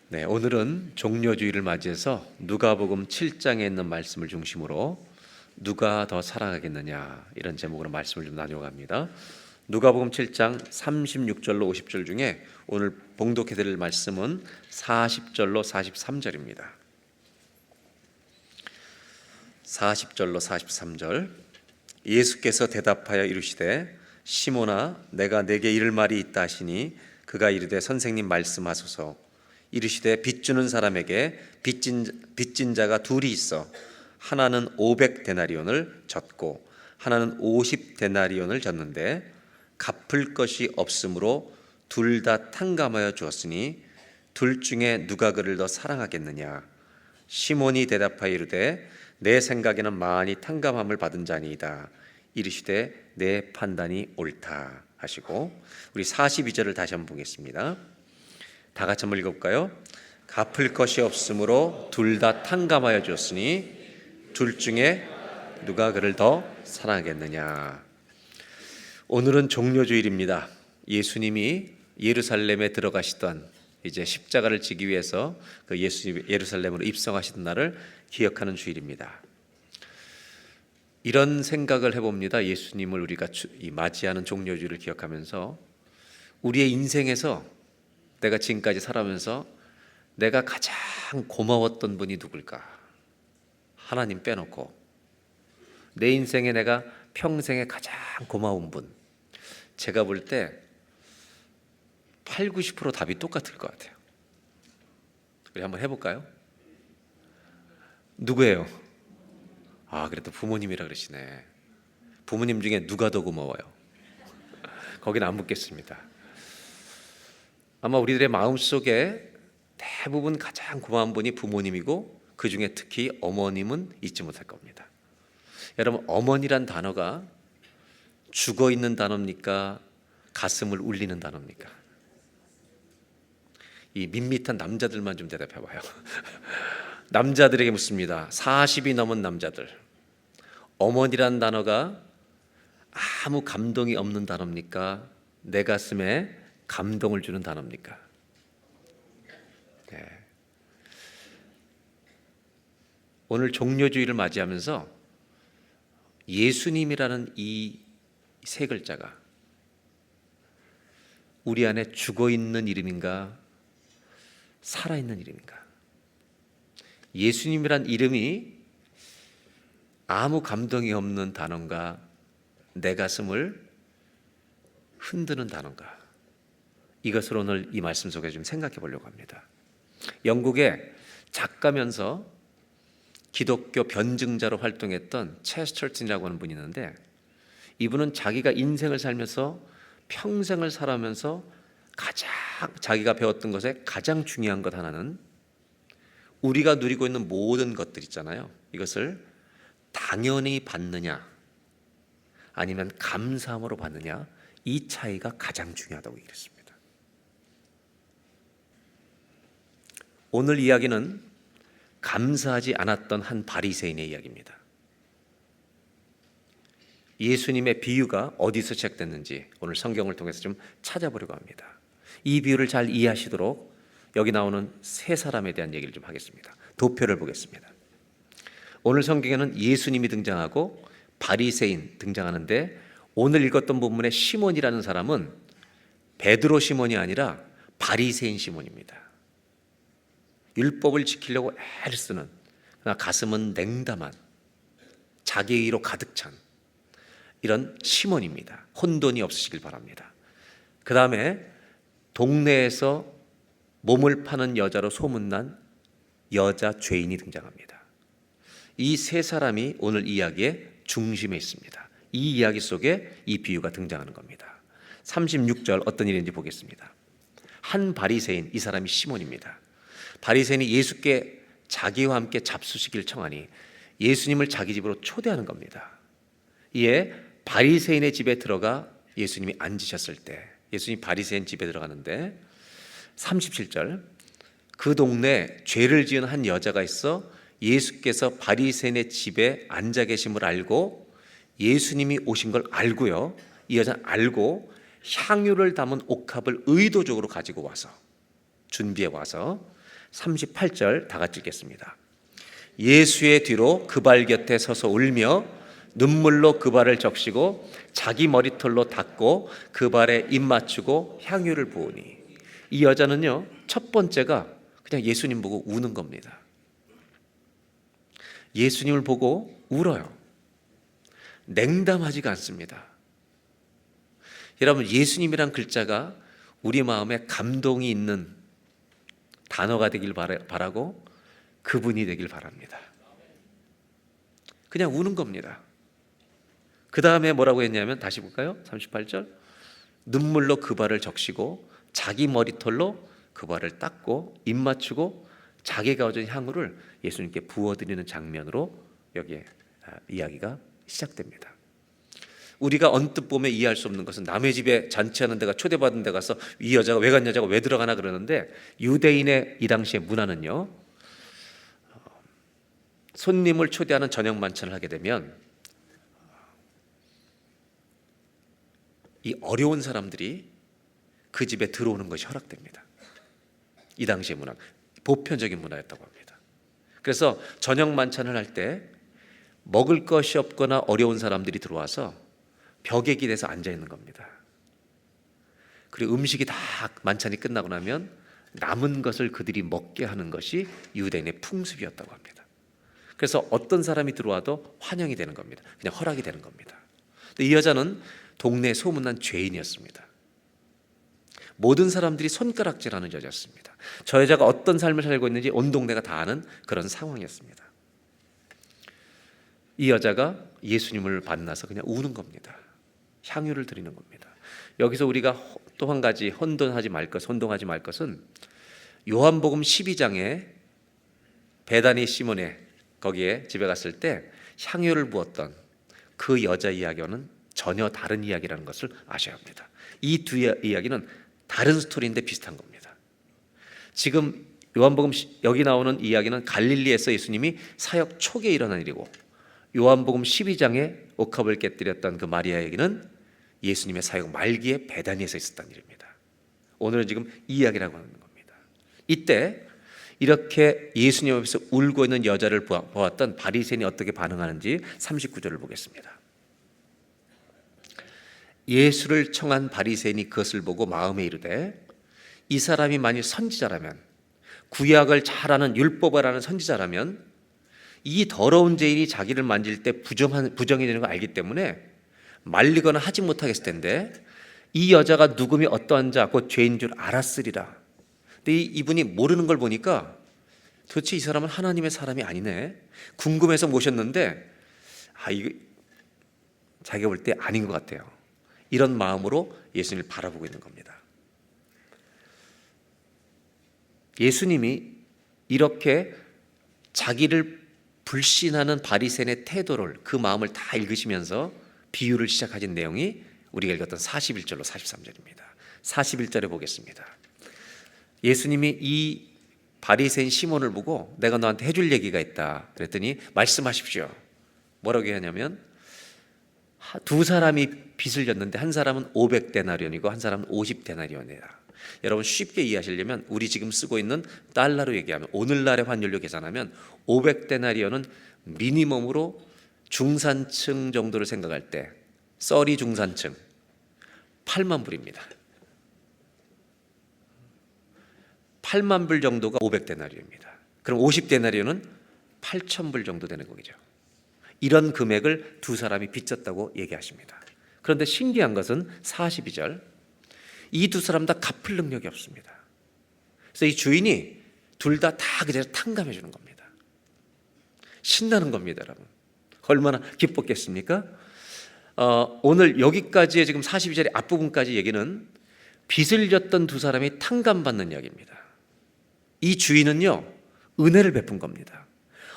네, 오늘은 종료주의를 맞이해서 누가복음 7장에 있는 말씀을 중심으로 누가 더 사랑하겠느냐 이런 제목으로 말씀을 좀 나누어갑니다. 누가복음 7장 36절로 50절 중에 오늘 봉독해 드릴 말씀은 40절로 43절입니다. 40절로 43절. 예수께서 대답하여 이르시되 시몬아 내가 네게 이를 말이 있다 하시니 그가 이르되 선생님 말씀하소서. 이르시되 빚 주는 사람에게 빚진 자가 둘이 있어 하나는 500데나리온을 졌고 하나는 50데나리온을 졌는데 갚을 것이 없으므로 둘 다 탕감하여 주었으니 둘 중에 누가 그를 더 사랑하겠느냐. 시몬이 대답하여 이르되 내 생각에는 많이 탕감함을 받은 자니이다. 이르시되 내 판단이 옳다 하시고, 우리 42절을 다시 한번 보겠습니다. 다 같이 한번 읽어볼까요? 갚을 것이 없으므로 둘 다 탕감하여 주었으니 둘 중에 누가 그를 더 사랑하겠느냐. 오늘은 종료주일입니다. 예수님이 예루살렘에 들어가시던, 이제 십자가를 지기 위해서 그 예수님이 예루살렘으로 입성하시던 날을 기억하는 주일입니다. 이런 생각을 해봅니다. 예수님을 우리가 맞이하는 종료주일을 기억하면서 우리의 인생에서 내가 지금까지 살아오면서 내가 가장 고마웠던 분이 누굴까? 하나님 빼놓고 내 인생에 내가 평생에 가장 고마운 분, 제가 볼 때 8, 90% 답이 똑같을 것 같아요. 우리 한번 해볼까요? 누구예요? 그래도 부모님이라 그러시네. 부모님 중에 누가 더 고마워요? 거기는 안 묻겠습니다. 아마 우리들의 마음속에 대부분 가장 고마운 분이 부모님이고, 그 중에 특히 어머님은 잊지 못할 겁니다. 여러분, 어머니란 단어가 죽어있는 단어입니까? 가슴을 울리는 단어입니까? 이 밋밋한 남자들만 좀 대답해 봐요. 남자들에게 묻습니다. 40이 넘은 남자들, 어머니란 단어가 아무 감동이 없는 단어입니까? 내 가슴에 감동을 주는 단어입니까? 네. 오늘 종료주의를 맞이하면서 예수님이라는 이 세 글자가 우리 안에 죽어있는 이름인가, 살아있는 이름인가? 예수님이란 이름이 아무 감동이 없는 단어인가, 내 가슴을 흔드는 단어인가? 이것을 오늘 이 말씀 속에 좀 생각해 보려고 합니다. 영국의 작가면서 기독교 변증자로 활동했던 체스터튼이라고 하는 분이 있는데, 이분은 자기가 인생을 살면서 평생을 살아오면서 가장 자기가 배웠던 것에 가장 중요한 것 하나는 우리가 누리고 있는 모든 것들 있잖아요. 이것을 당연히 받느냐 아니면 감사함으로 받느냐, 이 차이가 가장 중요하다고 얘기했습니다. 오늘 이야기는 감사하지 않았던 한 바리새인의 이야기입니다. 예수님의 비유가 어디서 시작됐는지 오늘 성경을 통해서 좀 찾아보려고 합니다. 이 비유를 잘 이해하시도록 여기 나오는 세 사람에 대한 얘기를 좀 하겠습니다. 도표를 보겠습니다. 오늘 성경에는 예수님이 등장하고 바리새인 등장하는데, 오늘 읽었던 본문의 시몬이라는 사람은 베드로 시몬이 아니라 바리새인 시몬입니다. 율법을 지키려고 애를 쓰는, 그러나 가슴은 냉담한, 자기의로 가득 찬 이런 시몬입니다. 혼돈이 없으시길 바랍니다. 그 다음에 동네에서 몸을 파는 여자로 소문난 여자 죄인이 등장합니다. 이 세 사람이 오늘 이야기의 중심에 있습니다. 이 이야기 속에 이 비유가 등장하는 겁니다. 36절 어떤 일인지 보겠습니다. 한 바리새인, 이 사람이 시몬입니다. 바리새인이 예수께 자기와 함께 잡수시기를 청하니 예수님을 자기 집으로 초대하는 겁니다. 이에 바리새인의 집에 들어가 예수님이 앉으셨을 때, 예수님이 바리새인 집에 들어가는데 37절, 그 동네에 죄를 지은 한 여자가 있어 예수께서 바리새인의 집에 앉아 계심을 알고, 예수님이 오신 걸 알고요, 이 여자는 알고 향유를 담은 옥합을 의도적으로 가지고 와서 준비해 와서 38절 다 같이 읽겠습니다. 예수의 뒤로 그 발 곁에 서서 울며 눈물로 그 발을 적시고 자기 머리털로 닦고 그 발에 입 맞추고 향유를 부으니. 이 여자는요, 첫 번째가 그냥 예수님 보고 우는 겁니다. 예수님을 보고 울어요. 냉담하지가 않습니다. 여러분, 예수님이란 글자가 우리 마음에 감동이 있는 단어가 되길 바라고 그분이 되길 바랍니다. 그냥 우는 겁니다. 그 다음에 뭐라고 했냐면, 다시 볼까요? 38절. 눈물로 그 발을 적시고 자기 머리털로 그 발을 닦고 입 맞추고 자기가 얻은 향유를 예수님께 부어드리는 장면으로 여기에 이야기가 시작됩니다. 우리가 언뜻 보면 이해할 수 없는 것은, 남의 집에 잔치하는 데가 초대받은 데 가서 이 여자가 외간 여자가 왜 들어가나 그러는데, 유대인의 이 당시의 문화는요, 손님을 초대하는 저녁 만찬을 하게 되면 이 어려운 사람들이 그 집에 들어오는 것이 허락됩니다. 이 당시의 문화, 보편적인 문화였다고 합니다. 그래서 저녁 만찬을 할 때 먹을 것이 없거나 어려운 사람들이 들어와서 벽에 기대서 앉아 있는 겁니다. 그리고 음식이 다 만찬이 끝나고 나면 남은 것을 그들이 먹게 하는 것이 유대인의 풍습이었다고 합니다. 그래서 어떤 사람이 들어와도 환영이 되는 겁니다. 그냥 허락이 되는 겁니다. 근데 이 여자는 동네 소문난 죄인이었습니다. 모든 사람들이 손가락질하는 여자였습니다. 저 여자가 어떤 삶을 살고 있는지 온 동네가 다 아는 그런 상황이었습니다. 이 여자가 예수님을 만나서 그냥 우는 겁니다. 향유를 드리는 겁니다. 여기서 우리가 또 한 가지 혼동하지 말 것은, 요한복음 12장에 베다니 시몬의 거기에 집에 갔을 때 향유를 부었던 그 여자 이야기와는 전혀 다른 이야기라는 것을 아셔야 합니다. 이 두 이야기는 다른 스토리인데 비슷한 겁니다. 지금 요한복음 여기 나오는 이야기는 갈릴리에서 예수님이 사역 초기에 일어난 일이고, 요한복음 12장에 옥합을 깨뜨렸던 그 마리아 얘기는 예수님의 사역 말기에 베다니에서 있었던 일입니다. 오늘은 지금 이 이야기라고 하는 겁니다. 이때 이렇게 예수님 앞에서 울고 있는 여자를 보았던 바리새인이 어떻게 반응하는지 39절을 보겠습니다. 예수를 청한 바리새인이 그것을 보고 마음에 이르되, 이 사람이 만일 선지자라면, 구약을 잘 아는 율법을 아는 선지자라면 이 더러운 죄인이 자기를 만질 때 부정이 되는 걸 알기 때문에 말리거나 하지 못하겠을 텐데, 이 여자가 누구며 어떠한 자 곧 죄인 줄 알았으리라. 근데 이분이 모르는 걸 보니까 도대체 이 사람은 하나님의 사람이 아니네, 궁금해서 모셨는데 이거 자기가 볼 때 아닌 것 같아요. 이런 마음으로 예수님을 바라보고 있는 겁니다. 예수님이 이렇게 자기를 불신하는 바리새인의 태도를, 그 마음을 다 읽으시면서 비유를 시작하신 내용이 우리가 읽었던 41절로 43절입니다. 41절에 보겠습니다. 예수님이 이 바리새인 시몬을 보고 내가 너한테 해줄 얘기가 있다 그랬더니 말씀하십시오. 뭐라고 하냐면, 두 사람이 빚을 졌는데 한 사람은 500데나리온이고 한 사람은 50데나리온이다. 여러분 쉽게 이해하시려면 우리 지금 쓰고 있는 달러로 얘기하면, 오늘날의 환율로 계산하면 500데나리온은 미니멈으로 중산층 정도를 생각할 때, 썰이 중산층 8만 불입니다. 8만 불 정도가 500데나리온입니다. 그럼 50데나리온은 8천 불 정도 되는 거죠. 이런 금액을 두 사람이 빚졌다고 얘기하십니다. 그런데 신기한 것은 42절, 이 두 사람 다 갚을 능력이 없습니다. 그래서 이 주인이 둘 다 그대로 탕감해 주는 겁니다. 신나는 겁니다, 여러분. 얼마나 기뻤겠습니까? 오늘 여기까지의 지금 42절의 앞부분까지 얘기는 빚을 졌던 두 사람이 탕감받는 이야기입니다. 이 주인은요, 은혜를 베푼 겁니다.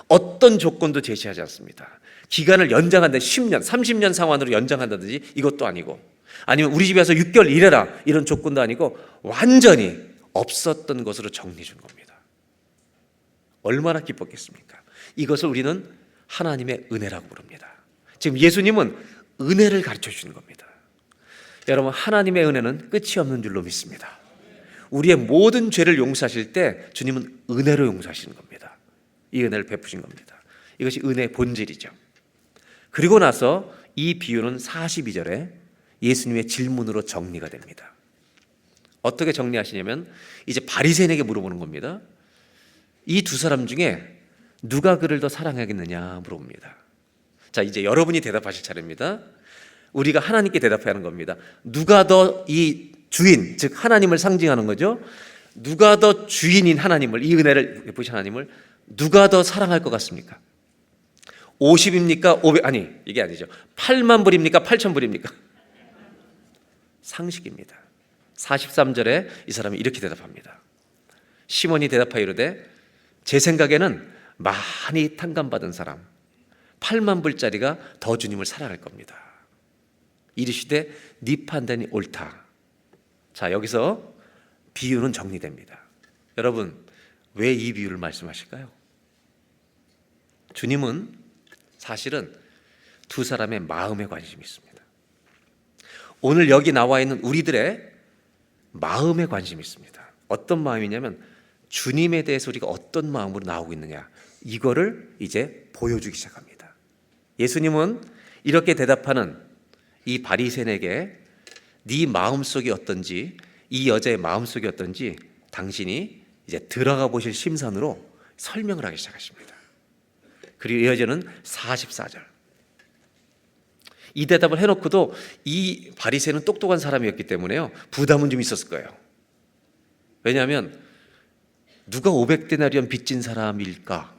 어떤 조건도 제시하지 않습니다. 기간을 연장한다, 10년, 30년 상환으로 연장한다든지 이것도 아니고, 아니면 우리 집에 와서 6개월 일해라 이런 조건도 아니고, 완전히 없었던 것으로 정리해 준 겁니다. 얼마나 기뻤겠습니까? 이것을 우리는 하나님의 은혜라고 부릅니다. 지금 예수님은 은혜를 가르쳐 주시는 겁니다. 여러분, 하나님의 은혜는 끝이 없는 줄로 믿습니다. 우리의 모든 죄를 용서하실 때 주님은 은혜로 용서하시는 겁니다. 이 은혜를 베푸신 겁니다. 이것이 은혜의 본질이죠. 그리고 나서 이 비유는 42절에 예수님의 질문으로 정리가 됩니다. 어떻게 정리하시냐면 이제 바리새인에게 물어보는 겁니다. 이 두 사람 중에 누가 그를 더 사랑하겠느냐 물어봅니다. 자, 이제 여러분이 대답하실 차례입니다. 우리가 하나님께 대답해야 하는 겁니다. 누가 더 이 주인, 즉 하나님을 상징하는 거죠. 누가 더 주인인 하나님을, 이 은혜를 베푸신 하나님을 누가 더 사랑할 것 같습니까? 50입니까? 500, 아니 이게 아니죠. 8만 불입니까? 8천 불입니까? 상식입니다. 43절에 이 사람이 이렇게 대답합니다. 시몬이 대답하여 이르되 제 생각에는 많이 탕감받은 사람 8만 불짜리가 더 주님을 사랑할 겁니다. 이르시되 네 판단이 옳다. 자, 여기서 비유는 정리됩니다. 여러분, 왜 이 비유를 말씀하실까요? 주님은 사실은 두 사람의 마음에 관심이 있습니다. 오늘 여기 나와 있는 우리들의 마음에 관심이 있습니다. 어떤 마음이냐면 주님에 대해서 우리가 어떤 마음으로 나오고 있느냐, 이거를 이제 보여주기 시작합니다. 예수님은 이렇게 대답하는 이 바리새인에게 네 마음속이 어떤지, 이 여자의 마음속이 어떤지 당신이 이제 들어가 보실 심산으로 설명을 하기 시작하십니다. 그리고 이 여자는 44절, 이 대답을 해놓고도 이 바리새인은 똑똑한 사람이었기 때문에요, 부담은 좀 있었을 거예요. 왜냐하면 누가 500데나리온 빚진 사람일까?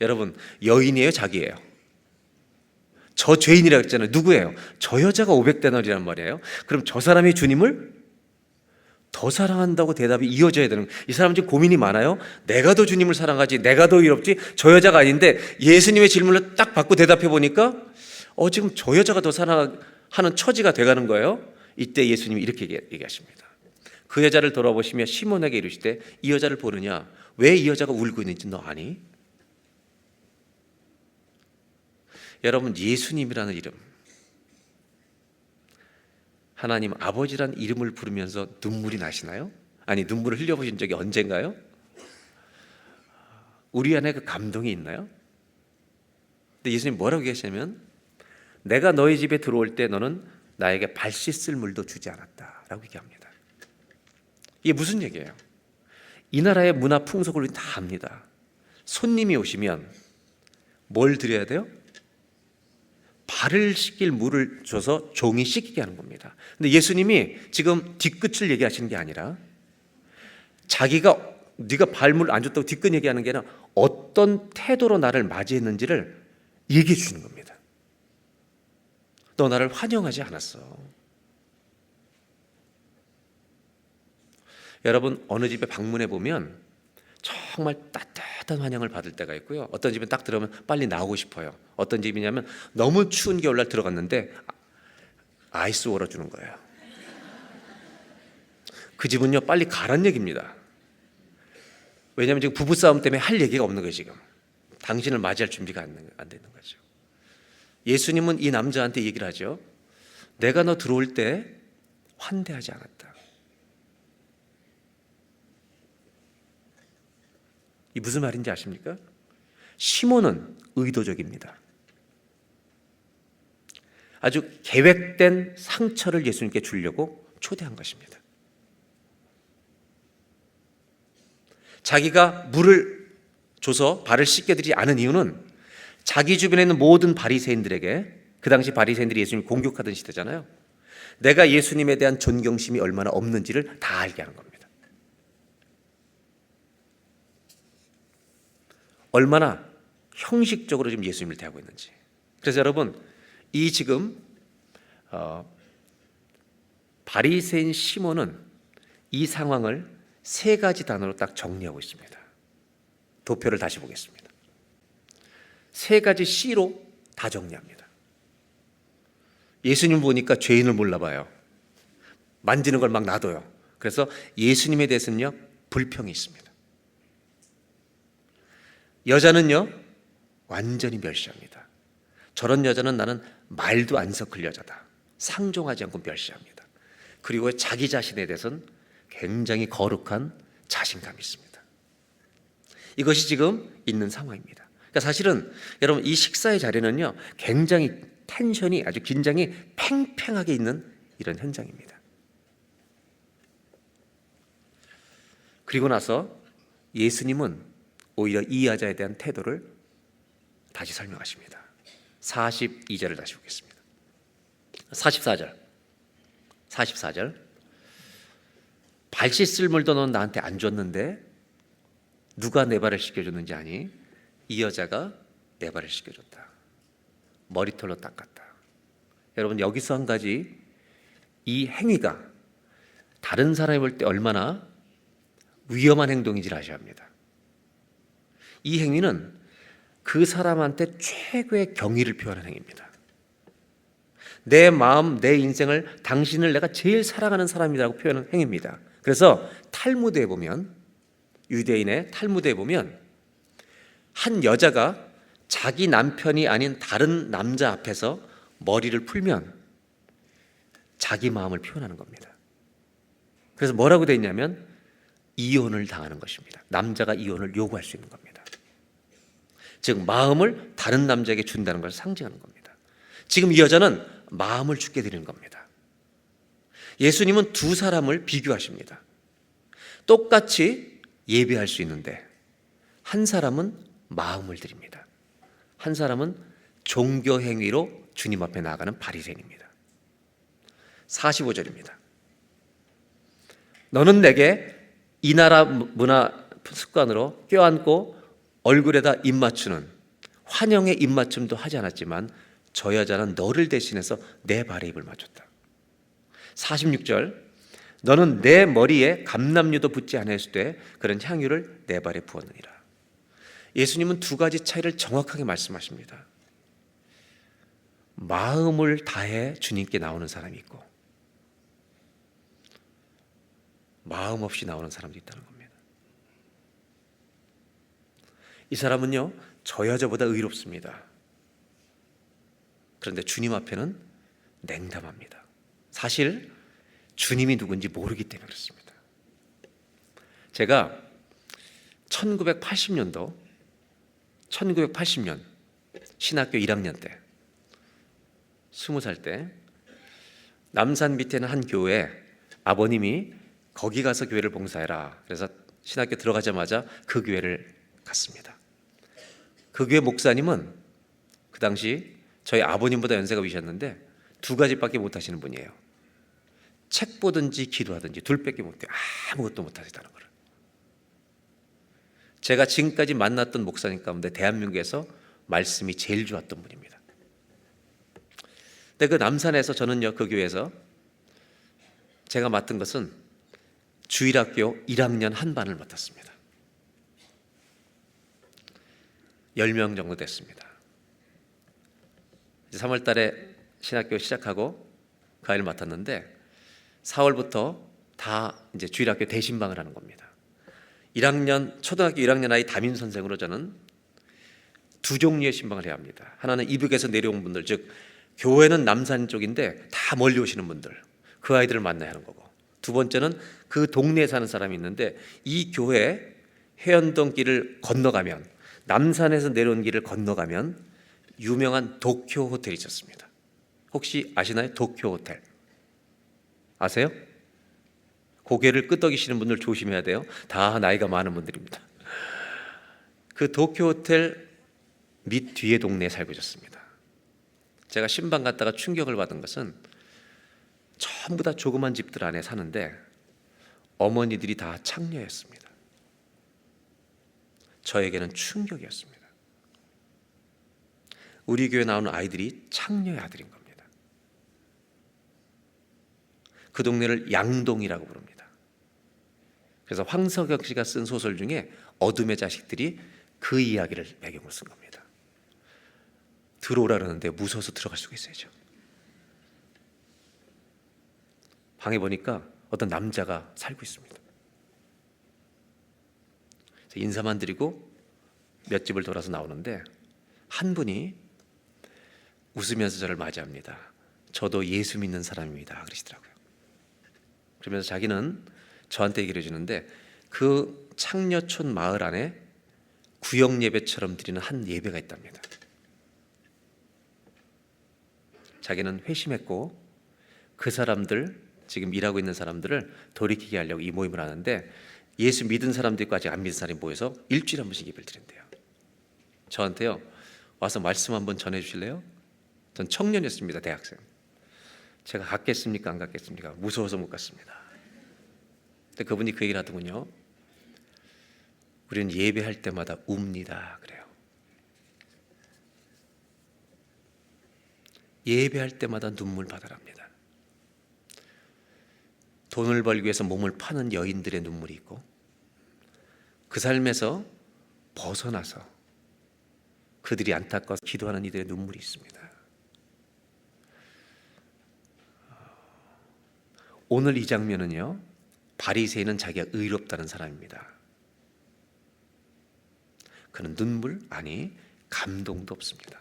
여러분, 여인이에요, 자기예요? 저 죄인이라고 했잖아요. 누구예요? 저 여자가 500데나리란 말이에요. 그럼 저 사람이 주님을 더 사랑한다고 대답이 이어져야 되는 거예요. 이 사람 지금 고민이 많아요. 내가 더 주님을 사랑하지, 내가 더 의롭지, 저 여자가 아닌데 예수님의 질문을 딱 받고 대답해 보니까 지금 저 여자가 더 사랑하는 처지가 돼가는 거예요. 이때 예수님이 이렇게 얘기하십니다. 그 여자를 돌아보시며 시몬에게 이르시되 이 여자를 보느냐? 왜 이 여자가 울고 있는지 너 아니? 여러분, 예수님이라는 이름, 하나님 아버지란 이름을 부르면서 눈물이 나시나요? 아니, 눈물을 흘려보신 적이 언젠가요? 우리 안에 그 감동이 있나요? 근데 예수님 뭐라고 얘기하시냐면 내가 너희 집에 들어올 때 너는 나에게 발 씻을 물도 주지 않았다 라고 얘기합니다. 이게 무슨 얘기예요? 이 나라의 문화 풍속을 우리 다 압니다. 손님이 오시면 뭘 드려야 돼요? 발을 씻길 물을 줘서 종이 씻기게 하는 겁니다. 근데 예수님이 지금 뒤끝을 얘기하시는 게 아니라 자기가 네가 발물 안 줬다고 뒤끝 얘기하는 게 아니라 어떤 태도로 나를 맞이했는지를 얘기해 주시는 겁니다. 너 나를 환영하지 않았어. 여러분, 어느 집에 방문해 보면 정말 따뜻한 환영을 받을 때가 있고요, 어떤 집은 딱 들어오면 빨리 나오고 싶어요. 어떤 집이냐면 너무 추운 겨울날 들어갔는데 아이스 워러 주는 거예요. 그 집은요 빨리 가란 얘기입니다. 왜냐하면 지금 부부싸움 때문에 할 얘기가 없는 거예요. 지금 당신을 맞이할 준비가 안 되는 거죠. 예수님은 이 남자한테 얘기를 하죠. 내가 너 들어올 때 환대하지 않았다. 이 무슨 말인지 아십니까? 시몬은 의도적입니다. 아주 계획된 상처를 예수님께 주려고 초대한 것입니다. 자기가 물을 줘서 발을 씻게 드리지 않은 이유는 자기 주변에 있는 모든 바리새인들에게, 그 당시 바리새인들이 예수님을 공격하던 시대잖아요, 내가 예수님에 대한 존경심이 얼마나 없는지를 다 알게 하는 겁니다. 얼마나 형식적으로 지금 예수님을 대하고 있는지. 그래서 여러분, 이 지금 바리새인 시몬은 이 상황을 세 가지 단어로 딱 정리하고 있습니다. 도표를 다시 보겠습니다. 세 가지 C로 다 정리합니다. 예수님 보니까 죄인을 몰라봐요. 만지는 걸 막 놔둬요. 그래서 예수님에 대해서는요 불평이 있습니다. 여자는요 완전히 멸시합니다. 저런 여자는 나는 말도 안 섞을 여자다. 상종하지 않고 멸시합니다. 그리고 자기 자신에 대해서는 굉장히 거룩한 자신감이 있습니다. 이것이 지금 있는 상황입니다. 그러니까 사실은 여러분 이 식사의 자리는요 굉장히 텐션이 아주 긴장이 팽팽하게 있는 이런 현장입니다. 그리고 나서 예수님은 오히려 이 여자에 대한 태도를 다시 설명하십니다. 42절을 다시 보겠습니다. 44절 발 씻을 물도 넌 나한테 안 줬는데 누가 내 발을 씻겨줬는지 아니? 이 여자가 내 발을 씻겨줬다. 머리털로 닦았다. 여러분 여기서 한 가지, 이 행위가 다른 사람이 볼 때 얼마나 위험한 행동인지를 아셔야 합니다. 이 행위는 그 사람한테 최고의 경의를 표하는 행위입니다. 내 마음, 내 인생을, 당신을 내가 제일 사랑하는 사람이라고 표현하는 행위입니다. 그래서 탈무드에 보면, 유대인의 탈무드에 보면 한 여자가 자기 남편이 아닌 다른 남자 앞에서 머리를 풀면 자기 마음을 표현하는 겁니다. 그래서 뭐라고 되어 있냐면 이혼을 당하는 것입니다. 남자가 이혼을 요구할 수 있는 겁니다. 즉 마음을 다른 남자에게 준다는 것을 상징하는 겁니다. 지금 이 여자는 마음을 주게 드리는 겁니다. 예수님은 두 사람을 비교하십니다. 똑같이 예배할 수 있는데 한 사람은 마음을 드립니다. 한 사람은 종교 행위로 주님 앞에 나아가는 바리새인입니다. 45절입니다. 너는 내게 이 나라 문화 습관으로 껴안고 얼굴에다 입 맞추는 환영의 입 맞춤도 하지 않았지만 저 여자는 너를 대신해서 내 발에 입을 맞췄다. 46절 너는 내 머리에 감람류도 붓지 않았을 때 그런 향유를 내 발에 부었느니라. 예수님은 두 가지 차이를 정확하게 말씀하십니다. 마음을 다해 주님께 나오는 사람이 있고 마음 없이 나오는 사람도 있다는 겁니다. 이 사람은요 저 여자보다 의롭습니다. 그런데 주님 앞에는 냉담합니다. 사실 주님이 누군지 모르기 때문에 그렇습니다. 제가 1980년 신학교 1학년 때 20살 때 남산 밑에 있는 한 교회에 아버님이 거기 가서 교회를 봉사해라. 그래서 신학교 들어가자마자 그 교회를 갔습니다. 그 교회 목사님은 그 당시 저희 아버님보다 연세가 위셨는데 두 가지밖에 못하시는 분이에요. 책 보든지 기도하든지 둘밖에 못해요. 아무것도 못하시다는 거를. 제가 지금까지 만났던 목사님 가운데 대한민국에서 말씀이 제일 좋았던 분입니다. 근데 그 남산에서 저는요 그 교회에서 제가 맡은 것은 주일학교 1학년 한 반을 맡았습니다. 10명 정도 됐습니다. 3월 달에 신학교 시작하고 그 아이를 맡았는데 4월부터 다 이제 주일학교 대신방을 하는 겁니다. 1학년 초등학교 1학년 아이 담임 선생으로 저는 두 종류의 신방을 해야 합니다. 하나는 이북에서 내려온 분들, 즉 교회는 남산 쪽인데 다 멀리 오시는 분들, 그 아이들을 만나야 하는 거고, 두 번째는 그 동네에 사는 사람이 있는데 이 교회 해연동 길을 건너가면, 남산에서 내려온 길을 건너가면 유명한 도쿄 호텔이 있었습니다. 혹시 아시나요? 도쿄 호텔 아세요? 고개를 끄덕이시는 분들 조심해야 돼요. 다 나이가 많은 분들입니다. 그 도쿄 호텔 밑 뒤에 동네에 살고 있었습니다. 제가 신방 갔다가 충격을 받은 것은 전부 다 조그만 집들 안에 사는데 어머니들이 다 창녀였습니다. 저에게는 충격이었습니다. 우리 교회 나오는 아이들이 창녀의 아들인 겁니다. 그 동네를 양동이라고 부릅니다. 그래서 황석영 씨가 쓴 소설 중에 어둠의 자식들이 그 이야기를 배경으로 쓴 겁니다. 들어오라 그러는데 무서워서 들어갈 수가 있어야죠. 방에 보니까 어떤 남자가 살고 있습니다. 인사만 드리고 몇 집을 돌아서 나오는데 한 분이 웃으면서 저를 맞이합니다. 저도 예수 믿는 사람입니다 그러시더라고요. 그러면서 자기는 저한테 얘기를 해주는데 그 창녀촌 마을 안에 구역 예배처럼 드리는 한 예배가 있답니다. 자기는 회심했고 그 사람들, 지금 일하고 있는 사람들을 돌이키게 하려고 이 모임을 하는데 예수 믿은 사람도 있고 아직 안 믿은 사람이 모여서 일주일에 한 번씩 예배를 드린대요. 저한테요, 와서 말씀 한번 전해주실래요? 전 청년이었습니다. 대학생. 제가 갔겠습니까? 안 갔겠습니까? 무서워서 못 갔습니다. 근데 그분이 그 얘기를 하더군요. 우리는 예배할 때마다 웁니다. 그래요. 예배할 때마다 눈물 바다랍니다. 돈을 벌기 위해서 몸을 파는 여인들의 눈물이 있고 그 삶에서 벗어나서 그들이 안타까워서 기도하는 이들의 눈물이 있습니다. 오늘 이 장면은요, 바리새인은 자기가 의롭다는 사람입니다. 그는 눈물, 아니 감동도 없습니다.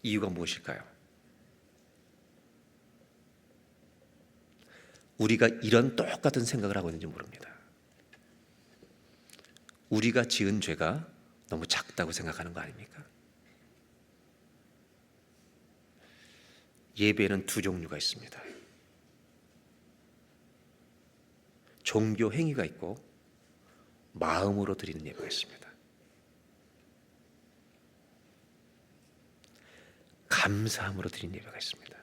이유가 무엇일까요? 우리가 이런 똑같은 생각을 하고 있는지 모릅니다. 우리가 지은 죄가 너무 작다고 생각하는 거 아닙니까? 예배에는 두 종류가 있습니다. 종교 행위가 있고 마음으로 드리는 예배가 있습니다. 감사함으로 드리는 예배가 있습니다.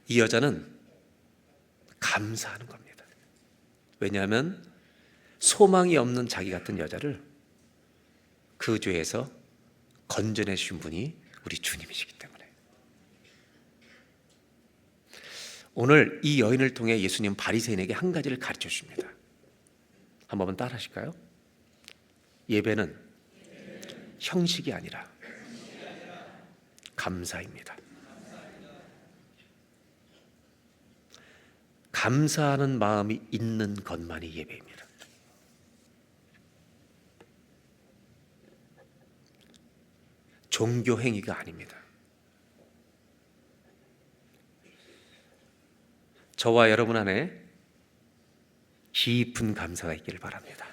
이 여자는 감사하는 겁니다. 왜냐하면 소망이 없는 자기 같은 여자를 그 죄에서 건져내 주신 분이 우리 주님이시기 때문에. 오늘 이 여인을 통해 예수님 바리새인에게 한 가지를 가르쳐 주십니다. 한번 따라 하실까요? 예배는 형식이 아니라 감사입니다. 감사하는 마음이 있는 것만이 예배입니다. 종교 행위가 아닙니다. 저와 여러분 안에 깊은 감사가 있기를 바랍니다.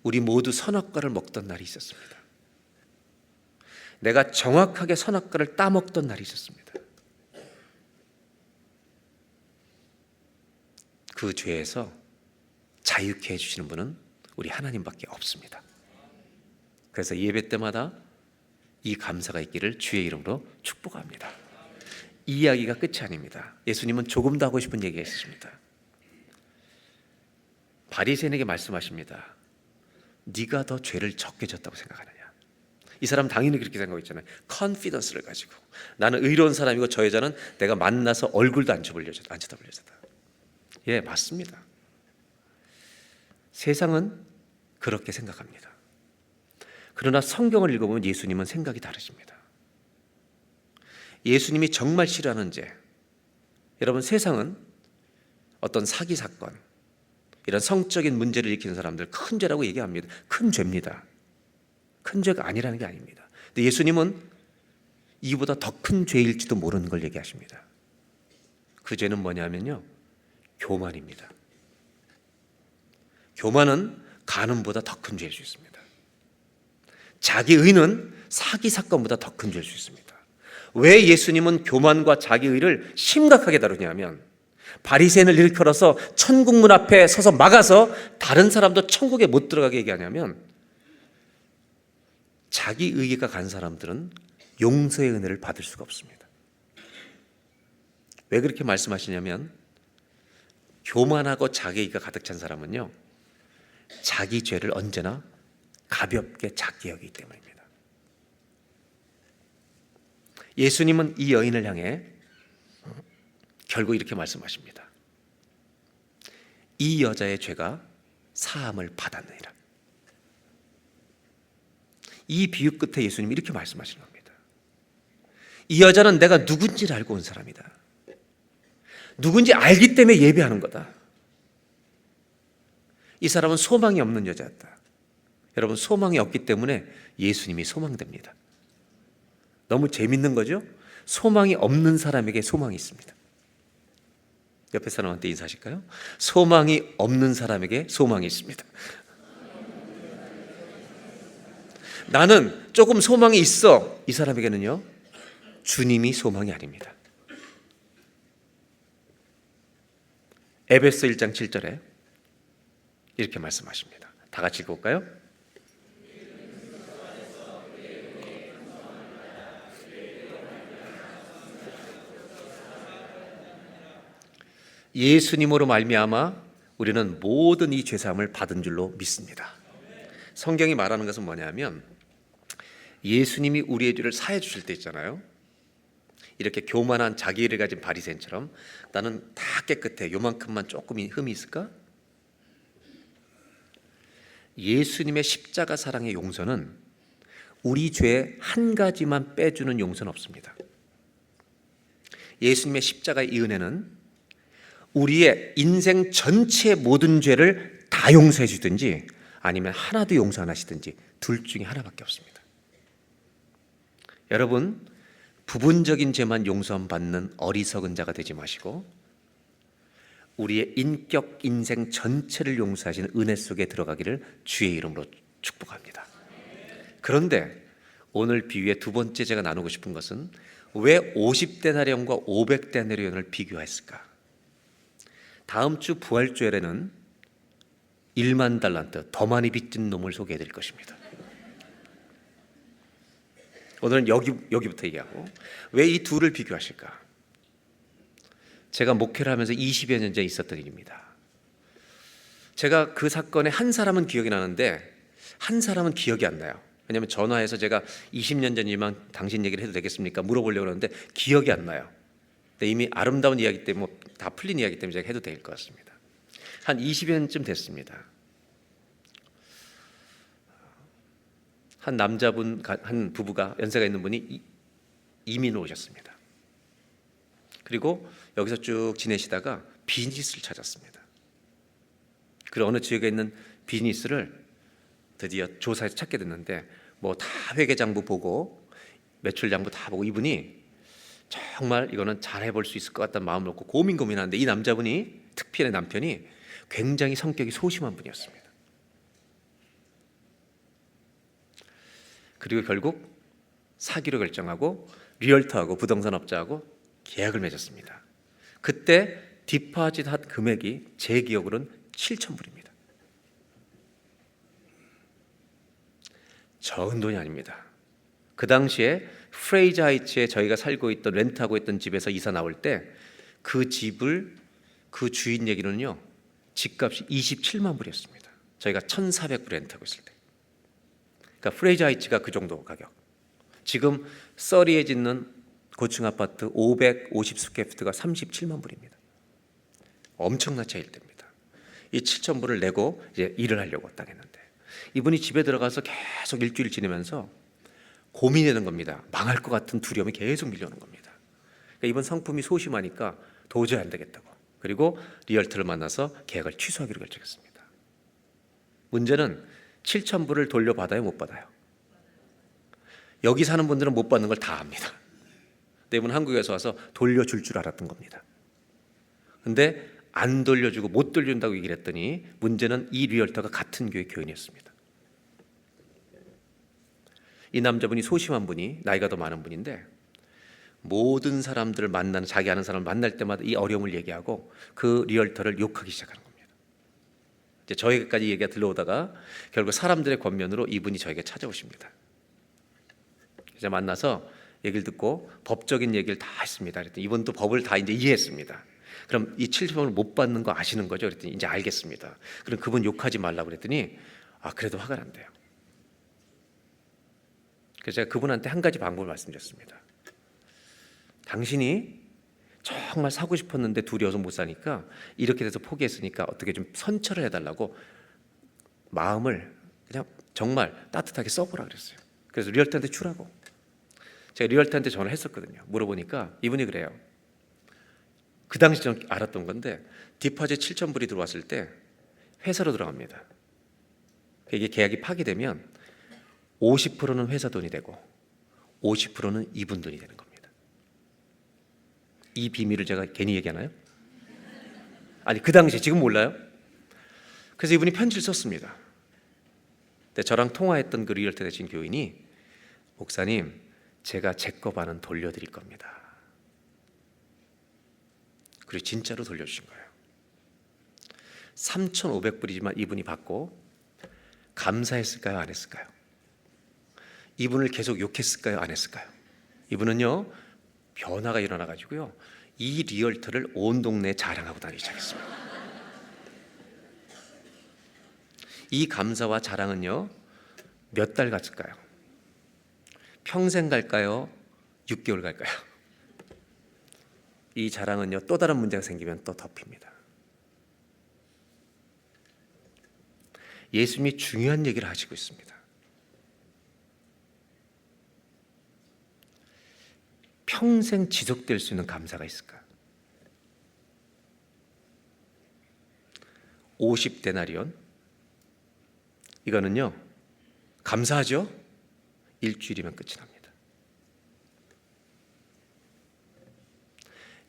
우리 모두 선악과를 먹던 날이 있었습니다. 내가 정확하게 선악과를 따먹던 날이 있었습니다. 그 죄에서 자유케 해주시는 분은 우리 하나님밖에 없습니다. 그래서 예배 때마다 이 감사가 있기를 주의 이름으로 축복합니다. 이 이야기가 끝이 아닙니다. 예수님은 조금 더 하고 싶은 얘기가 있으십니다. 바리새인에게 말씀하십니다. 네가 더 죄를 적게 졌다고 생각하느냐? 이 사람 당연히 그렇게 생각하고 있잖아요. 컨피던스를 가지고 나는 의로운 사람이고 저 여자는 내가 만나서 얼굴도 안 쳐다볼 여자다. 예, 맞습니다. 세상은 그렇게 생각합니다. 그러나 성경을 읽어보면 예수님은 생각이 다르십니다. 예수님이 정말 싫어하는 죄, 여러분, 세상은 어떤 사기 사건, 이런 성적인 문제를 일으키는 사람들 큰 죄라고 얘기합니다. 큰 죄입니다. 큰 죄가 아니라는 게 아닙니다. 근데 예수님은 이보다 더 큰 죄일지도 모르는 걸 얘기하십니다. 그 죄는 뭐냐면요, 교만입니다. 교만은 간음보다 더 큰 죄일 수 있습니다. 자기의는 사기 사건보다 더 큰 죄일 수 있습니다. 왜 예수님은 교만과 자기의를 심각하게 다루냐면 바리새인을 일컬어서 천국문 앞에 서서 막아서 다른 사람도 천국에 못 들어가게 얘기하냐면 자기의가 간 사람들은 용서의 은혜를 받을 수가 없습니다. 왜 그렇게 말씀하시냐면 교만하고 자기의가 가득 찬 사람은요, 자기 죄를 언제나 가볍게 작게 여기기 때문입니다. 예수님은 이 여인을 향해 결국 이렇게 말씀하십니다. 이 여자의 죄가 사함을 받았느니라. 이 비유 끝에 예수님이 이렇게 말씀하시는 겁니다. 이 여자는 내가 누군지를 알고 온 사람이다. 누군지 알기 때문에 예배하는 거다. 이 사람은 소망이 없는 여자였다. 여러분, 소망이 없기 때문에 예수님이 소망됩니다. 너무 재밌는 거죠? 소망이 없는 사람에게 소망이 있습니다. 옆에 사람한테 인사하실까요? 소망이 없는 사람에게 소망이 있습니다. 나는 조금 소망이 있어. 이 사람에게는요, 주님이 소망이 아닙니다. 에베소 1장 7절에 이렇게 말씀하십니다. 다 같이 읽어볼까요? 예수님으로 말미암아 우리는 모든 이 죄사함을 받은 줄로 믿습니다. 성경이 말하는 것은 뭐냐면, 예수님이 우리의 죄를 사해 주실 때 있잖아요, 이렇게 교만한 자기를 가진 바리새인처럼 나는 다 깨끗해, 요만큼만 조금 흠이 있을까? 예수님의 십자가 사랑의 용서는 우리 죄 한 가지만 빼주는 용서는 없습니다. 예수님의 십자가의 이 은혜는 우리의 인생 전체의 모든 죄를 다 용서해 주든지 아니면 하나도 용서 안 하시든지 둘 중에 하나밖에 없습니다. 여러분, 부분적인 죄만 용서받는 어리석은 자가 되지 마시고 우리의 인격 인생 전체를 용서하시는 은혜 속에 들어가기를 주의 이름으로 축복합니다. 그런데 오늘 비유의 두 번째 제가 나누고 싶은 것은, 왜 50데나리온과 500데나리온을 비교했을까? 다음 주 부활주일에는 1만 달란트 더 많이 빚진 놈을 소개해 드릴 것입니다. 오늘은 여기부터 얘기하고, 왜 이 둘을 비교하실까? 제가 목회를 하면서 20여 년 전에 있었던 일입니다. 제가 그 사건의 한 사람은 기억이 나는데 한 사람은 기억이 안 나요. 왜냐하면 전화해서 제가 20년 전이지만 당신 얘기를 해도 되겠습니까? 물어보려고 하는데 기억이 안 나요. 근데 이미 아름다운 이야기 때문에 다 풀린 이야기 때문에 제가 해도 될 것 같습니다. 한 20여 년쯤 됐습니다. 한 남자분, 한 부부가, 연세가 있는 분이 이민을 오셨습니다. 그리고 여기서 쭉 지내시다가 비즈니스를 찾았습니다. 그 어느 지역에 있는 비즈니스를 드디어 조사해서 찾게 됐는데, 뭐 다 회계장부 보고 매출장부 다 보고 이분이 정말 이거는 잘 해볼 수 있을 것 같다는 마음을 놓고 고민하는데, 이 남자분이, 특별히 남편이 굉장히 성격이 소심한 분이었습니다. 그리고 결국 사기로 결정하고 리얼터하고 부동산업자하고 계약을 맺었습니다. 그때 디파짓한 금액이 제 기억으로는 7,000불입니다. 적은 돈이 아닙니다. 그 당시에 프레이즈 하이츠에 저희가 살고 있던, 렌트하고 있던 집에서 이사 나올 때 그 집을, 그 주인 얘기는요, 집값이 27만 불이었습니다. 저희가 1,400불 렌트하고 있을 때. 그러니까 프레이즈 하이츠가 그 정도 가격. 지금 서리에 짓는 고층 아파트 550스퀘어피트가 37만 불입니다. 엄청난 차이일 때입니다. 이 7,000불을 내고 이제 일을 하려고 딱 했는데, 이분이 집에 들어가서 계속 일주일 지내면서 고민하는 겁니다. 망할 것 같은 두려움이 계속 밀려오는 겁니다. 그러니까 이번 상품이 소심하니까 도저히 안 되겠다고, 그리고 리얼터를 만나서 계약을 취소하기로 결정했습니다. 문제는 7,000불을 돌려받아요, 못 받아요? 여기 사는 분들은 못 받는 걸 다 압니다. 근데 이분 한국에서 와서 돌려줄 줄 알았던 겁니다. 근데 안 돌려주고 못 돌려준다고 얘기를 했더니, 문제는 이 리얼터가 같은 교회 교인이었습니다. 이 남자분이 소심한 분이, 나이가 더 많은 분인데, 모든 사람들을 만나는, 자기 아는 사람을 만날 때마다 이 어려움을 얘기하고 그 리얼터를 욕하기 시작하는 겁니다. 이제 저에게까지 얘기가 들러오다가 결국 사람들의 권면으로 이분이 저에게 찾아오십니다. 이제 만나서 얘기를 듣고 법적인 얘기를 다 했습니다. 그랬더니 이분도 법을 다 이제 이해했습니다. 그럼 이 70원을 못 받는 거 아시는 거죠? 그랬더니 이제 알겠습니다. 그럼 그분 욕하지 말라고 그랬더니, 그래도 화가 난대요. 그래서 제가 그분한테 한 가지 방법을 말씀드렸습니다. 당신이 정말 사고 싶었는데 두려워서 못 사니까, 이렇게 돼서 포기했으니까 어떻게 좀 선처를 해달라고 마음을 그냥 정말 따뜻하게 써보라 그랬어요. 그래서 리얼터한테 주라고. 제가 리얼터한테 전화를 했었거든요. 물어보니까 이분이 그래요. 그 당시 전 알았던 건데, 디파짓 7,000불이 들어왔을 때 회사로 들어갑니다. 이게 계약이 파기되면 50%는 회사 돈이 되고 50%는 이분 돈이 되는 겁니다. 이 비밀을 제가 괜히 얘기하나요? 아니 그 당시에, 지금 몰라요? 그래서 이분이 편지를 썼습니다. 근데 저랑 통화했던 그 리얼터 되신 교인이 목사님, 제가 제 거 반은 돌려드릴 겁니다. 그리고 진짜로 돌려주신 거예요. 3,500불이지만 이분이 받고 감사했을까요? 안 했을까요? 이분을 계속 욕했을까요? 안 했을까요? 이분은요, 변화가 일어나가지고요, 이 리얼터를 온 동네에 자랑하고 다니기 시작했습니다. 이 감사와 자랑은요, 몇 달 갔을까요? 평생 갈까요? 6개월 갈까요? 이 자랑은요, 또 다른 문제가 생기면 또 덮입니다. 예수님이 중요한 얘기를 하시고 있습니다. 평생 지속될 수 있는 감사가 있을까? 50데나리온, 이거는요, 감사하죠? 일주일이면 끝이 납니다.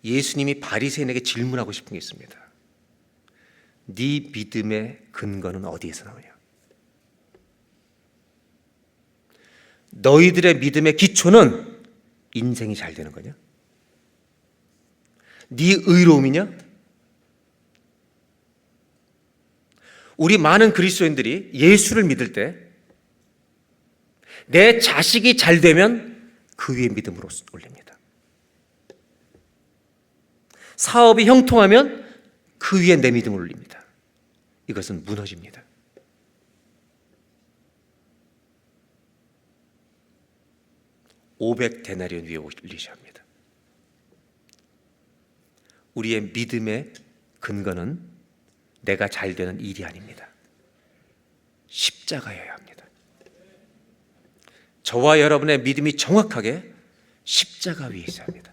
예수님이 바리새인에게 질문하고 싶은 게 있습니다. 네 믿음의 근거는 어디에서 나오냐? 너희들의 믿음의 기초는 인생이 잘 되는 거냐? 네 의로움이냐? 우리 많은 그리스도인들이 예수를 믿을 때 내 자식이 잘 되면 그 위에 믿음으로 올립니다. 사업이 형통하면 그 위에 내 믿음을 올립니다. 이것은 무너집니다. $500데나리온 위에 올리셔야 합니다. 우리의 믿음의 근거는 내가 잘 되는 일이 아닙니다. 십자가여야 합니다. 저와 여러분의 믿음이 정확하게 십자가 위에 있어야 합니다.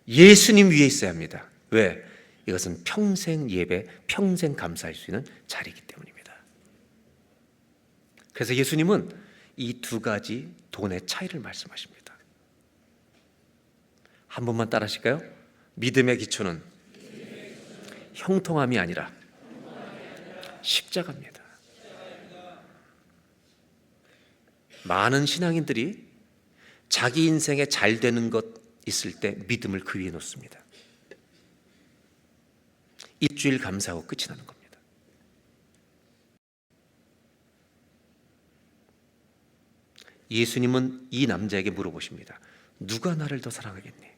예수님 위에 있어야 합니다. 왜? 이것은 평생 예배, 평생 감사할 수 있는 자리이기 때문입니다. 그래서 예수님은 이 두 가지 돈의 차이를 말씀하십니다. 한 번만 따라 하실까요? 믿음의 기초는 형통함이 아니라 십자가입니다. 많은 신앙인들이 자기 인생에 잘 되는 것 있을 때 믿음을 그 위에 놓습니다. 일주일 감사하고 끝이 나는 겁니다. 예수님은 이 남자에게 물어보십니다. 누가 나를 더 사랑하겠니?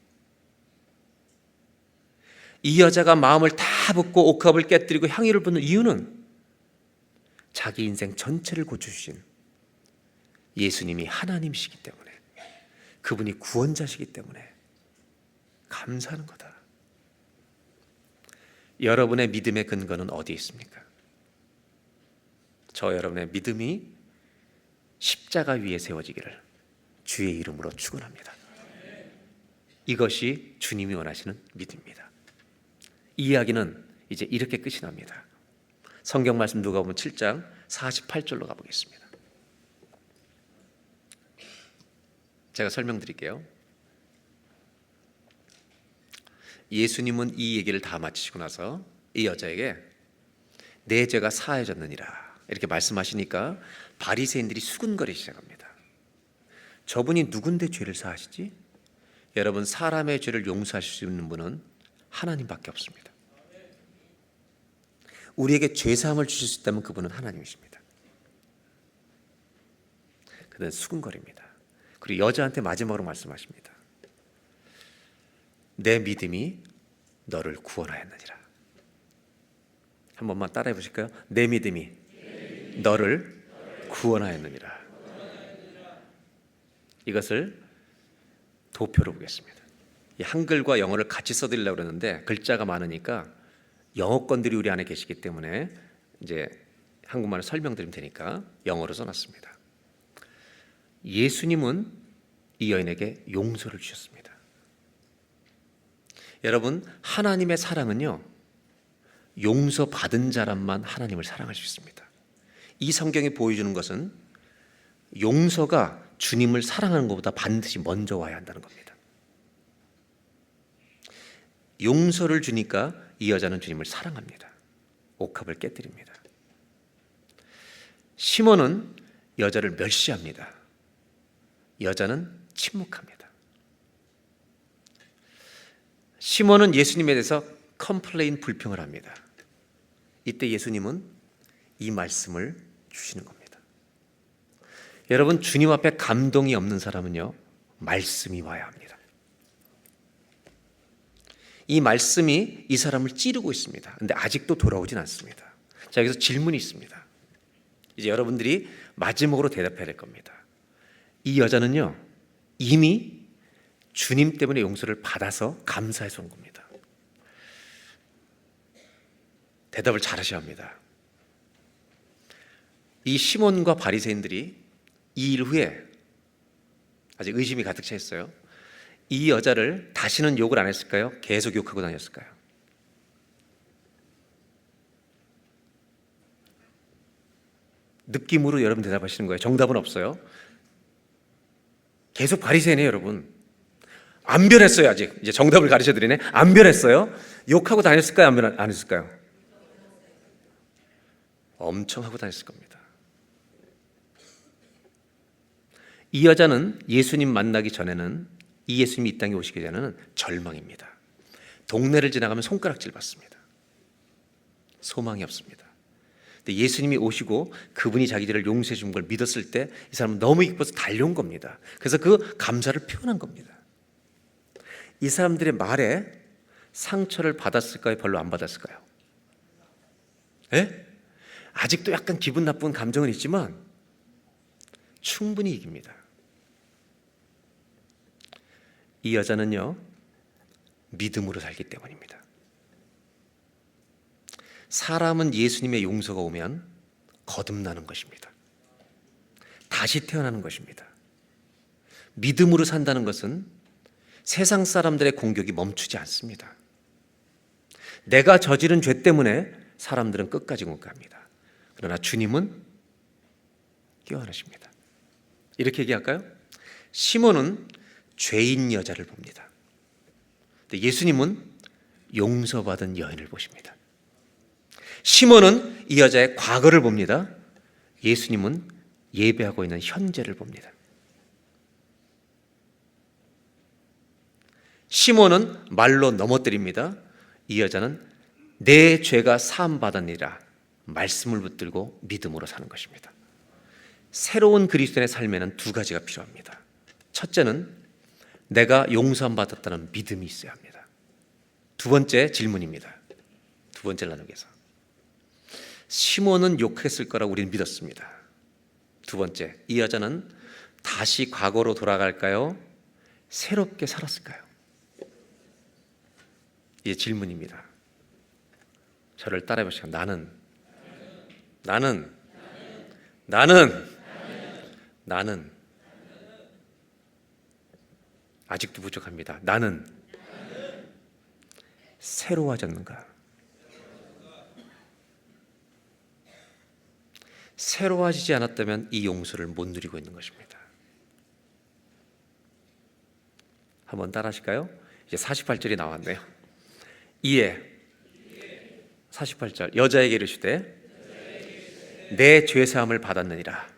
이 여자가 마음을 다 붓고 옥합을 깨뜨리고 향유를 붓는 이유는 자기 인생 전체를 고쳐주신 예수님이 하나님이시기 때문에, 그분이 구원자시기 때문에 감사하는 거다. 여러분의 믿음의 근거는 어디에 있습니까? 저 여러분의 믿음이 십자가 위에 세워지기를 주의 이름으로 축원합니다. 이것이 주님이 원하시는 믿음입니다. 이 이야기는 이제 이렇게 끝이 납니다. 성경 말씀 누가복음 7장 48절로 가보겠습니다. 제가 설명드릴게요. 예수님은 이 얘기를 다 마치시고 나서 이 여자에게 내 죄가 사하여졌느니라 이렇게 말씀하시니까 바리새인들이 수군거리기 시작합니다. 저분이 누군데 죄를 사하시지? 여러분, 사람의 죄를 용서하실 수 있는 분은 하나님밖에 없습니다. 우리에게 죄사함을 주실 수 있다면 그분은 하나님이십니다. 그는 수군거립니다. 그리고 여자한테 마지막으로 말씀하십니다. 내 믿음이 너를 구원하였느니라. 한 번만 따라해 보실까요? 내 믿음이 너를 구원하였느니라. 이것을 도표로 보겠습니다. 이 한글과 영어를 같이 써드리려고 그러는데 글자가 많으니까 영어권들이 우리 안에 계시기 때문에 이제 한국말을 설명드리면 되니까 영어로 써놨습니다. 예수님은 이 여인에게 용서를 주셨습니다. 여러분, 하나님의 사랑은요, 용서받은 자람만 하나님을 사랑할 수 있습니다. 이 성경이 보여주는 것은 용서가 주님을 사랑하는 것보다 반드시 먼저 와야 한다는 겁니다. 용서를 주니까 이 여자는 주님을 사랑합니다. 옥합을 깨뜨립니다. 시몬은 여자를 멸시합니다. 여자는 침묵합니다. 시몬은 예수님에 대해서 컴플레인, 불평을 합니다. 이때 예수님은 이 말씀을 주시는 겁니다. 여러분, 주님 앞에 감동이 없는 사람은요, 말씀이 와야 합니다. 이 말씀이 이 사람을 찌르고 있습니다. 그런데 아직도 돌아오진 않습니다. 자, 여기서 질문이 있습니다. 이제 여러분들이 마지막으로 대답해야 될 겁니다. 이 여자는요, 이미 주님 때문에 용서를 받아서 감사해서 온 겁니다. 대답을 잘 하셔야 합니다. 이 시몬과 바리새인들이 이 일 후에 아직 의심이 가득 차 있어요. 이 여자를 다시는 욕을 안 했을까요? 계속 욕하고 다녔을까요? 느낌으로 여러분 대답하시는 거예요. 정답은 없어요. 계속 바리새인이에요, 여러분. 안 변했어요. 아직. 이제 정답을 가르쳐 드리네. 안 변했어요. 욕하고 다녔을까요? 안 했을까요? 엄청 하고 다녔을 겁니다. 이 여자는 예수님 만나기 전에는, 이 예수님이 이 땅에 오시기 전에는 절망입니다. 동네를 지나가면 손가락질 받습니다. 소망이 없습니다. 근데 예수님이 오시고 그분이 자기들을 용서해 준 걸 믿었을 때 이 사람은 너무 기뻐서 달려온 겁니다. 그래서 그 감사를 표현한 겁니다. 이 사람들의 말에 상처를 받았을까요? 별로 안 받았을까요? 예? 아직도 약간 기분 나쁜 감정은 있지만 충분히 이깁니다. 이 여자는요, 믿음으로 살기 때문입니다. 사람은 예수님의 용서가 오면 거듭나는 것입니다. 다시 태어나는 것입니다. 믿음으로 산다는 것은 세상 사람들의 공격이 멈추지 않습니다. 내가 저지른 죄 때문에 사람들은 끝까지 공격합니다. 그러나 주님은 깨어나십니다. 이렇게 얘기할까요? 시몬은 죄인 여자를 봅니다. 근데 예수님은 용서받은 여인을 보십니다. 시몬은 이 여자의 과거를 봅니다. 예수님은 예배하고 있는 현재를 봅니다. 시몬은 말로 넘어뜨립니다. 이 여자는 내 죄가 사함받았느니라 말씀을 붙들고 믿음으로 사는 것입니다. 새로운 그리스도인의 삶에는 두 가지가 필요합니다. 첫째는 내가 용서함 받았다는 믿음이 있어야 합니다. 두 번째 질문입니다. 두 번째 나누기에서 시몬은 욕했을 거라고 우리는 믿었습니다. 두 번째, 이 여자는 다시 과거로 돌아갈까요? 새롭게 살았을까요? 이게 질문입니다. 저를 따라해 보시죠. 나는 아직도 부족합니다. 나는 새로워졌는가? 새로워지지 않았다면 이 용서를 못 누리고 있는 것입니다. 한번 따라 하실까요? 이제 48절이 나왔네요. 이에 48절 여자에게 이르시되 내 죄사함을 받았느니라.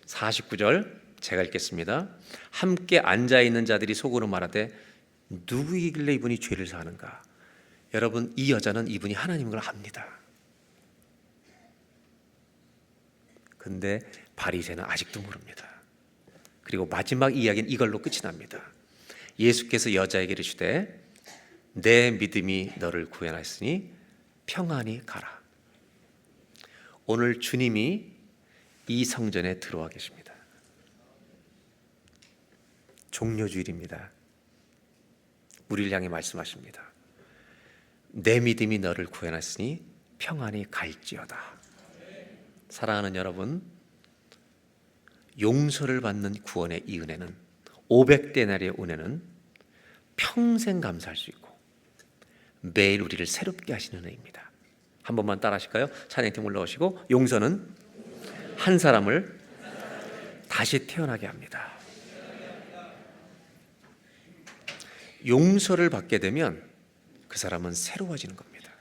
49절 제가 읽겠습니다. 함께 앉아있는 자들이 속으로 말하되 누구이길래 이분이 죄를 사하는가? 여러분, 이 여자는 이분이 하나님인 걸 압니다. 근데 바리새는 아직도 모릅니다. 그리고 마지막 이야기는 이걸로 끝이 납니다. 예수께서 여자에게 이르시되 내 믿음이 너를 구원하였으니 평안히 가라. 오늘 주님이 이 성전에 들어와 계십니다. 종료주일입니다. 우리를 향해 말씀하십니다. 내 믿음이 너를 구원하였으니 평안히 갈지어다. 사랑하는 여러분, 용서를 받는 구원의 이 은혜는 500데나리의 은혜는 평생 감사할 수 있고 매일 우리를 새롭게 하시는 은혜입니다. 한 번만 따라 하실까요? 찬양팀 올라오시고 용서는 한 사람을 다시 태어나게 합니다. 용서를 받게 되면 그 사람은 새로워지는 겁니다.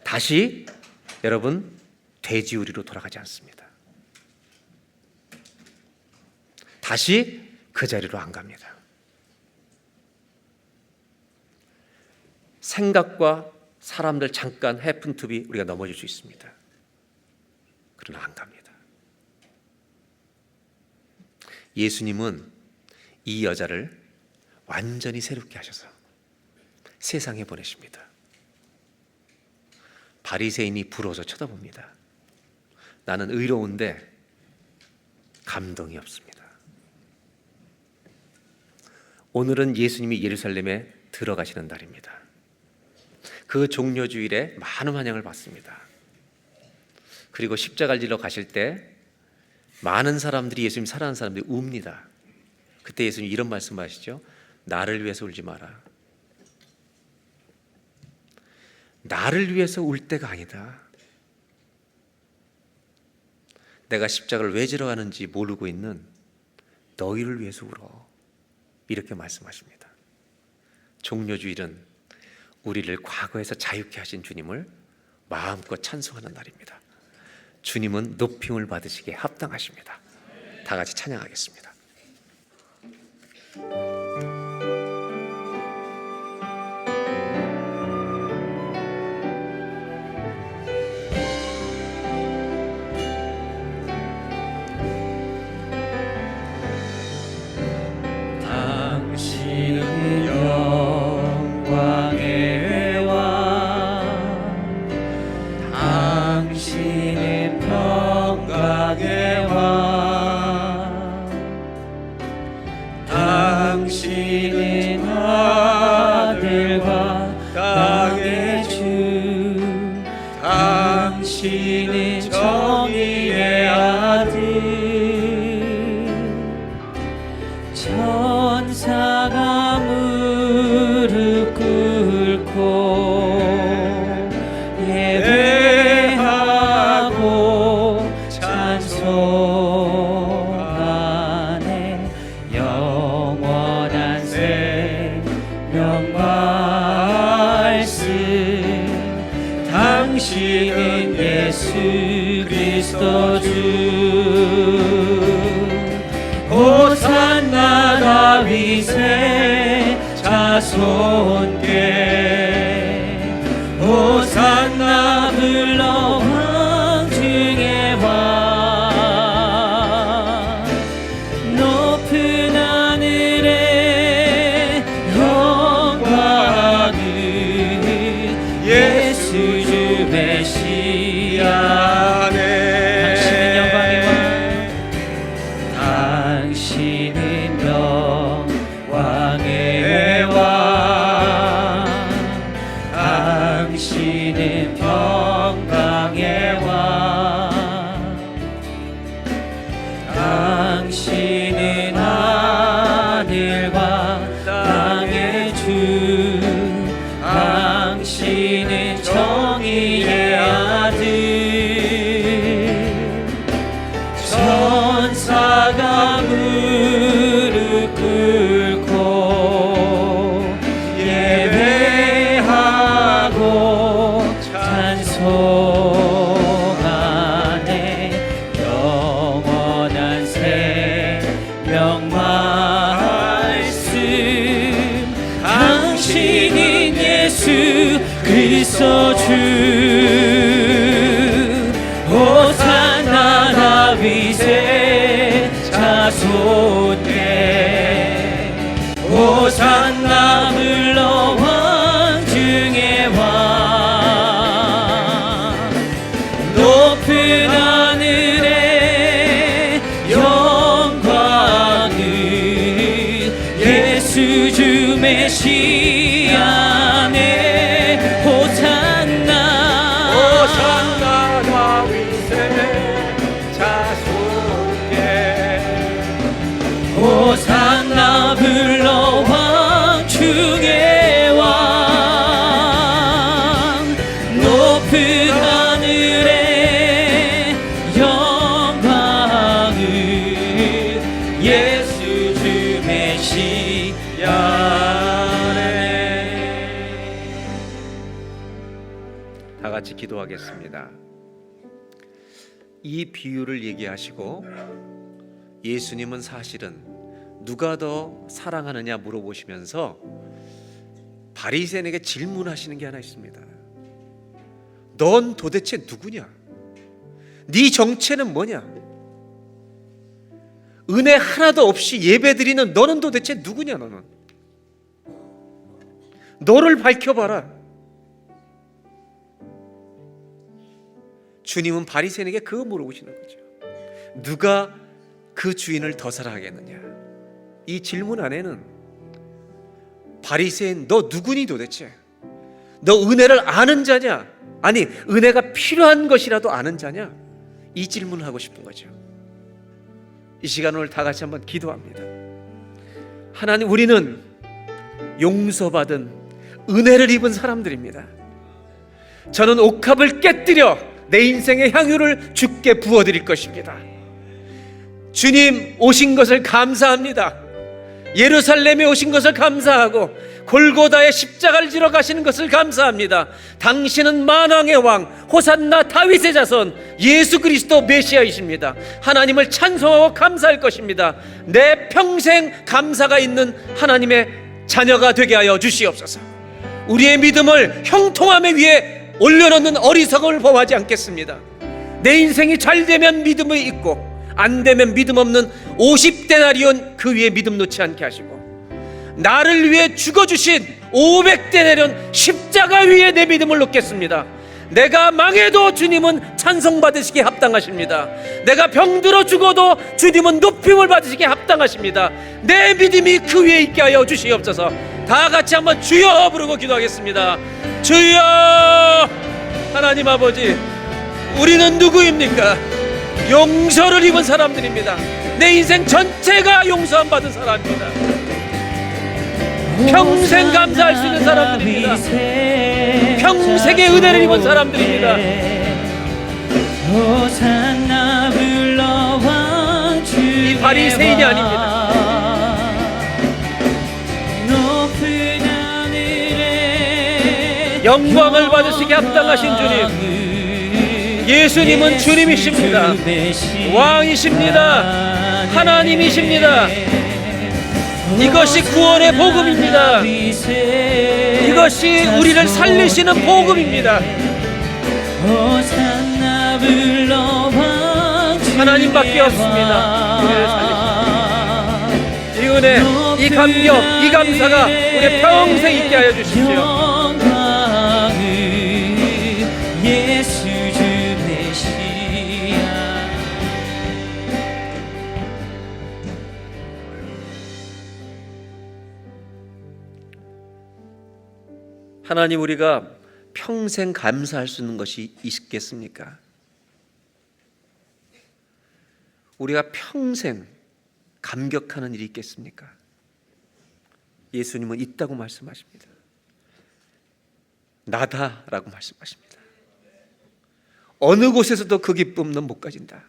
다시 여러분 돼지우리로 돌아가지 않습니다. 다시 그 자리로 안 갑니다. 생각과 사람들 잠깐 해픈투비 우리가 넘어질 수 있습니다. 그러나 안 갑니다. 예수님은 이 여자를 완전히 새롭게 하셔서 세상에 보내십니다. 바리새인이 부러워서 쳐다봅니다. 나는 의로운데 감동이 없습니다. 오늘은 예수님이 예루살렘에 들어가시는 날입니다. 그 종려주일에 많은 환영을 받습니다. 그리고 십자가를 지러 가실 때 많은 사람들이, 예수님 사랑하는 사람들이 웁니다. 그때 예수님 이런 말씀하시죠. 나를 위해서 울지 마라. 나를 위해서 울 때가 아니다. 내가 십자가를 왜 지러 가는지 모르고 있는 너희를 위해서 울어. 이렇게 말씀하십니다. 종려주일은 우리를 과거에서 자유케 하신 주님을 마음껏 찬송하는 날입니다. 주님은 높임을 받으시기에 합당하십니다. 다 같이 찬양하겠습니다. 당신은 영광의 왕, 당신은 평강의 왕, 당신은 하늘과 땅의 주, 당신은 정의의 아들. 천사가 무릎 꿇고 예배하고 찬송하네. 영원한 생명 말씀, 당신은 예수 그리스도 주. 호산나 다윗의 자손께, 호산나 불러 왕 중의 왕. 높은 하늘에 영광을 예수 주 메시아네. 당신은 영광의 왕, 당신은 영광의 왕, 당신은 평강의 왕, 당신은 하늘과 땅의 주, 당신은 정의의 아들. 천사가 무릎 꿇고 예배하고 찬송하네. 영원한 생명 말씀, 당신은 예수 그리스도 주. 호산나 다윗의 자손께, 호산나 불러 왕 중의 왕. 높은 하늘에 영광을 예수 주 메시아네. 호산나, 호산나 다윗의 자손께, 호산나 불러 왕 중의 왕. 높은 하늘에 영광을 예수 주 메시아. 같이 기도하겠습니다. 이 비유를 얘기하시고 예수님은 사실은 누가 더 사랑하느냐 물어보시면서 바리새인에게 질문하시는 게 하나 있습니다. 넌 도대체 누구냐? 네 정체는 뭐냐? 은혜 하나도 없이 예배드리는 너는 도대체 누구냐? 너를 밝혀봐라. 주님은 바리새인에게 그거 물어보시는 거죠. 누가 그 주인을 더 사랑하겠느냐? 이 질문 안에는 바리새인 너 누구니 도대체? 너 은혜를 아는 자냐? 아니 은혜가 필요한 것이라도 아는 자냐? 이 질문을 하고 싶은 거죠. 이 시간 오늘 다 같이 한번 기도합니다. 하나님, 우리는 용서받은 은혜를 입은 사람들입니다. 저는 옥합을 깨뜨려 내 인생의 향유를 주께 부어드릴 것입니다. 주님 오신 것을 감사합니다. 예루살렘에 오신 것을 감사하고 골고다의 십자가를 지러 가시는 것을 감사합니다. 당신은 만왕의 왕, 호산나 다윗의 자손, 예수 그리스도 메시아이십니다. 하나님을 찬송하고 감사할 것입니다. 내 평생 감사가 있는 하나님의 자녀가 되게 하여 주시옵소서. 우리의 믿음을 형통함에 위해 올려놓는 어리석음을 범하지 않겠습니다. 내 인생이 잘 되면 믿음이 있고 안 되면 믿음 없는 50데나리온 그 위에 믿음 놓지 않게 하시고, 나를 위해 죽어주신 500데나리온 십자가 위에 내 믿음을 놓겠습니다. 내가 망해도 주님은 찬송받으시기에 합당하십니다. 내가 병들어 죽어도 주님은 높임을 받으시기에 합당하십니다. 내 믿음이 그 위에 있게 하여 주시옵소서. 다 같이 한번 주여 부르고 기도하겠습니다. 주여! 하나님 아버지, 우리는 누구입니까? 용서를 입은 사람들입니다. 내 인생 전체가 용서함 받은 사람입니다. 평생 감사할 수 있는 사람들입니다. 평생의 은혜를 입은 사람들입니다. 이 바리새인이 아닙니다. 영광을 받으시게 합당하신 주님, 예수님은 주님이십니다. 왕이십니다. 하나님이십니다. 이것이 구원의 복음입니다. 이것이 우리를 살리시는 복음입니다. 하나님밖에 없습니다. 우리를 살리십니다. 이 은혜, 이 감격, 이 감사가 우리 평생 있게 하여 주십시오. 하나님, 우리가 평생 감사할 수 있는 것이 있겠습니까? 우리가 평생 감격하는 일이 있겠습니까? 예수님은 있다고 말씀하십니다. 나다라고 말씀하십니다. 어느 곳에서도 그 기쁨은 못 가진다.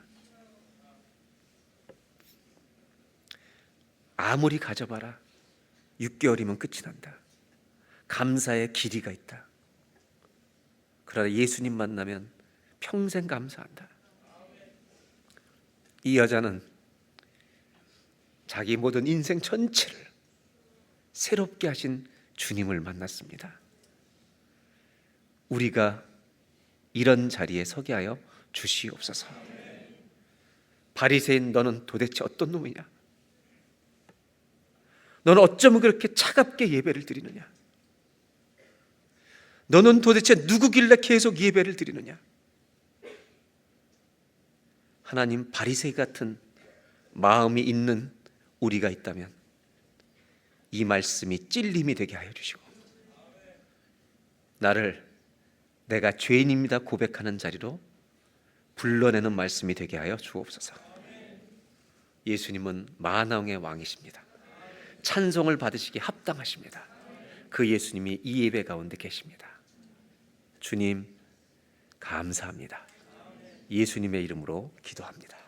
아무리 가져봐라 6개월이면 끝이 난다. 감사의 길이가 있다. 그러나 예수님 만나면 평생 감사한다. 이 여자는 자기 모든 인생 전체를 새롭게 하신 주님을 만났습니다. 우리가 이런 자리에 서게 하여 주시옵소서. 바리새인, 너는 도대체 어떤 놈이냐? 너는 어쩌면 그렇게 차갑게 예배를 드리느냐? 너는 도대체 누구길래 계속 예배를 드리느냐? 하나님, 바리새이 같은 마음이 있는 우리가 있다면 이 말씀이 찔림이 되게 하여 주시고, 나를 내가 죄인입니다 고백하는 자리로 불러내는 말씀이 되게 하여 주옵소서. 예수님은 만왕의 왕이십니다. 찬송을 받으시기에 합당하십니다. 그 예수님이 이 예배 가운데 계십니다. 주님 감사합니다. 예수님의 이름으로 기도합니다.